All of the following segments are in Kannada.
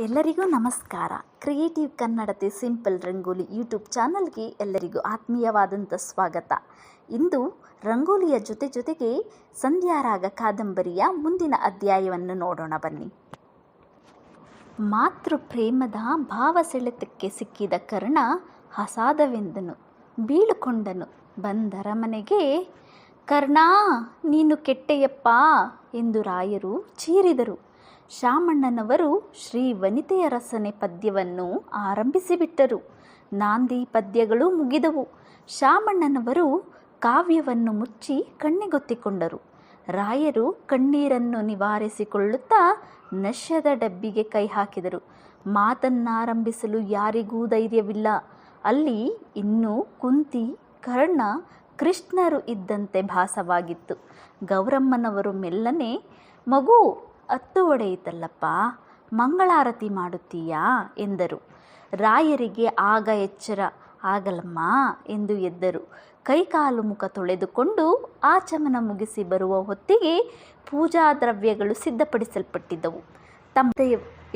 ಎಲ್ಲರಿಗೂ ನಮಸ್ಕಾರ. ಕ್ರಿಯೇಟಿವ್ ಕನ್ನಡತೆ ಸಿಂಪಲ್ ರಂಗೋಲಿ ಯೂಟ್ಯೂಬ್ ಚಾನಲ್ಗೆ ಎಲ್ಲರಿಗೂ ಆತ್ಮೀಯವಾದಂಥ ಸ್ವಾಗತ. ಇಂದು ರಂಗೋಲಿಯ ಜೊತೆಗೆ ಸಂಧ್ಯಾರಾಗ ಕಾದಂಬರಿಯ ಮುಂದಿನ ಅಧ್ಯಾಯವನ್ನು ನೋಡೋಣ ಬನ್ನಿ. ಮಾತೃ ಪ್ರೇಮದ ಭಾವಸೆಳೆತಕ್ಕೆ ಸಿಕ್ಕಿದ ಕರ್ಣ ಹಸಾದವೆಂದನು, ಬೀಳುಕೊಂಡನು. ಬಂದರ ಮನೆಗೆ ಕರ್ಣ ನೀನು ಕೆಟ್ಟೆಯಪ್ಪ ಎಂದು ರಾಯರು ಚೀರಿದರು. ಶಾಮಣ್ಣನವರು ಶ್ರೀ ವನಿತೆಯ ರಸನೆ ಪದ್ಯವನ್ನು ಆರಂಭಿಸಿಬಿಟ್ಟರು. ನಾಂದಿ ಪದ್ಯಗಳು ಮುಗಿದವು. ಶಾಮಣ್ಣನವರು ಕಾವ್ಯವನ್ನು ಮುಚ್ಚಿ ಕಣ್ಣಿಗೊತ್ತಿಕೊಂಡರು. ರಾಯರು ಕಣ್ಣೀರನ್ನು ನಿವಾರಿಸಿಕೊಳ್ಳುತ್ತಾ ನಶ್ಯದ ಡಬ್ಬಿಗೆ ಕೈ ಹಾಕಿದರು. ಮಾತನ್ನಾರಂಭಿಸಲು ಯಾರಿಗೂ ಧೈರ್ಯವಿಲ್ಲ. ಅಲ್ಲಿ ಇನ್ನೂ ಕುಂತಿ, ಕರ್ಣ, ಕೃಷ್ಣರು ಇದ್ದಂತೆ ಭಾಸವಾಗಿತ್ತು. ಗೌರಮ್ಮನವರು ಮೆಲ್ಲನೆ, ಮಗು ಹತ್ತು ಒಡೆಯಿತಲ್ಲಪ್ಪ, ಮಂಗಳಾರತಿ ಮಾಡುತ್ತೀಯಾ ಎಂದರು. ರಾಯರಿಗೆ ಆಗ ಎಚ್ಚರ. ಆಗಲಮ್ಮ ಎಂದು ಎದ್ದರು. ಕೈಕಾಲು ಮುಖ ತೊಳೆದುಕೊಂಡು ಆಚಮನ ಮುಗಿಸಿ ಬರುವ ಹೊತ್ತಿಗೆ ಪೂಜಾ ದ್ರವ್ಯಗಳು ಸಿದ್ಧಪಡಿಸಲ್ಪಟ್ಟಿದ್ದವು. ತಮ್ಮ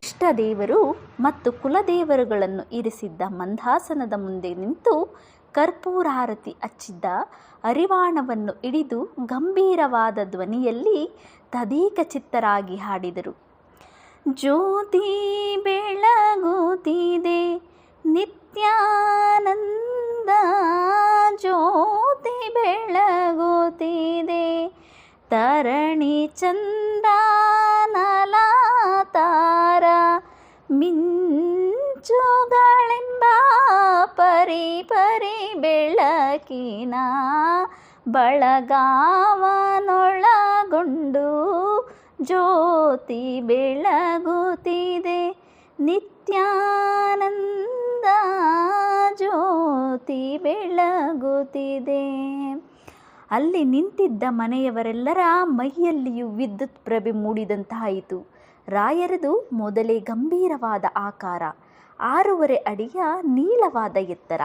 ಇಷ್ಟ ದೇವರು ಮತ್ತು ಕುಲದೇವರುಗಳನ್ನು ಇರಿಸಿದ್ದ ಮಂದಾಸನದ ಮುಂದೆ ನಿಂತು ಕರ್ಪೂರಾರತಿ ಹಚ್ಚಿದ್ದ ಅರಿವಾಣವನ್ನು ಹಿಡಿದು ಗಂಭೀರವಾದ ಧ್ವನಿಯಲ್ಲಿ ತದೇಕ ಚಿತ್ತರಾಗಿ ಹಾಡಿದರು. ಜ್ಯೋತಿ ಬೆಳಗುತ್ತಿದೆ ನಿತ್ಯಾನಂದ, ಜ್ಯೋತಿ ಬೆಳಗುತ್ತಿದೆ ತರಣಿ ಚಂದ ನಲತಾರ, ಮಿಂಚುಗಳೆಂಬ ಪರಿ ಬೆಳಕಿನ ಬಳಗಾವನೊಳಗೊಂಡು ಜ್ಯೋತಿ ಬೆಳಗುತ್ತಿದೆ ನಿತ್ಯಾನಂದ, ಜ್ಯೋತಿ ಬೆಳಗುತ್ತಿದೆ. ಅಲ್ಲಿ ನಿಂತಿದ್ದ ಮನೆಯವರೆಲ್ಲರ ಮೈಯಲ್ಲಿಯೂ ವಿದ್ಯುತ್ ಪ್ರಭೆ ಮೂಡಿದಂತಾಯಿತು. ರಾಯರದು ಮೊದಲೇ ಗಂಭೀರವಾದ ಆಕಾರ, 6.5 ಅಡಿಯ ನೀಳವಾದ ಎತ್ತರ,